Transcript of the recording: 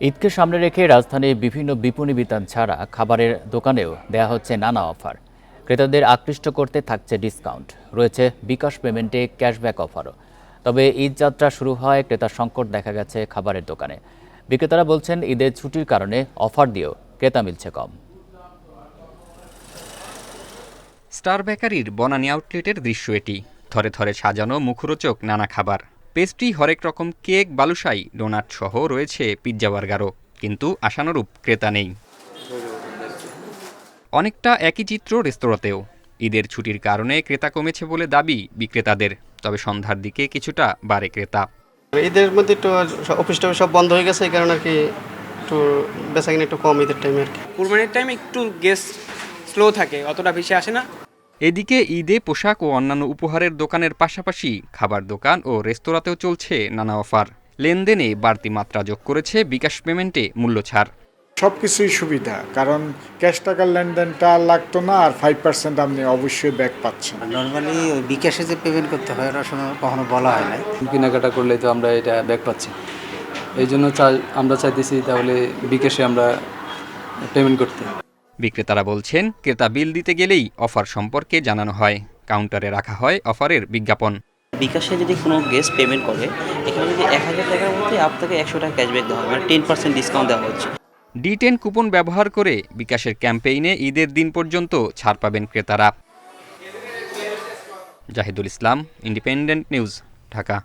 ঈদকে সামনে রেখে রাজধানীর বিভিন্ন বিপণী বিতান ছাড়া খাবারের দোকানেও দেয়া হচ্ছে নানা অফার। ক্রেতাদের আকৃষ্ট করতে থাকছে ডিসকাউন্ট, রয়েছে বিকাশ পেমেন্টে ক্যাশব্যাক অফারও। তবে ঈদ যাত্রা শুরু হয় ক্রেতার সংকট দেখা গেছে খাবারের দোকানে। বিক্রেতারা বলছেন ঈদের ছুটির কারণে অফার দিয়েও ক্রেতা মিলছে কম। স্টার বেকারির বনানী আউটলেটের দৃশ্য এটি। থরে থরে সাজানো মুখরোচক নানা খাবার, পেস্ট্রি, হরেক রকম কেক, বালুশাই, ডোনাট সহ রয়েছে পিৎজা, বার্গারও। কিন্তু আশানুরূপ ক্রেতা নেই। অনেকটা একই চিত্র রেস্তোরাঁতেও। ঈদের ছুটির কারণে ক্রেতা কমেছে বলে দাবি বিক্রেতাদের, তবে সন্ধ্যার দিকে কিছুটা বাড়ে ক্রেতা। ঈদের মধ্যে একটু অফিস টফিস সব বন্ধ হয়ে গেছে, এই কারণে আর কি একটু বেচাকেনা একটু কম ঈদের টাইমে আর কি। কুরবানির টাইমে একটু গেস্ট স্লো থাকে, অতটা বেশি আসে না। এদিকে ঈদে পোশাক ও অন্যান্য উপহারের দোকানের পাশাপাশি খাবার দোকান ও রেস্তোরাঁতেও চলছে নানা অফার। লেনদেনে বাড়তি মাত্রা যোগ করেছে বিকাশ পেমেন্টে মূল্য ছাড়। সব কিছুই সুবিধা, কারণ ক্যাশ টাকার লেনদেনটা লাগতো না, আর 5% আপনি অবশ্যই ব্যাক পাচ্ছেন। নর্মালি ওই বিকাশে যে পেমেন্ট করতে হয় ওরা কখনো বলা হয় না। কেনাকাটা করলে তো আমরা এটা ব্যাক পাচ্ছি, এই জন্য আমরা চাইতেছি তাহলে বিকাশে আমরা পেমেন্ট করতে। বিক্রেতারা বলছেন ক্রেতা বিল দিতে গেলেই অফার সম্পর্কে জানানো হয়, কাউন্টারে রাখা হয় অফারের বিজ্ঞাপন। বিকাশে যদি কোনো গেস্ট পেমেন্ট করে, এখানে যদি 1000 টাকার মধ্যে আপনাকে 100 টাকা ক্যাশব্যাক দেওয়া হবে, মানে 10% ডিসকাউন্ট দেওয়া হচ্ছে। D10 কুপন ব্যবহার করে বিকাশের ক্যাম্পেইনে ঈদের দিন পর্যন্ত ছাড় পাবেন ক্রেতারা। জাহিদুল ইসলাম, ইন্ডিপেন্ডেন্ট নিউজ, ঢাকা।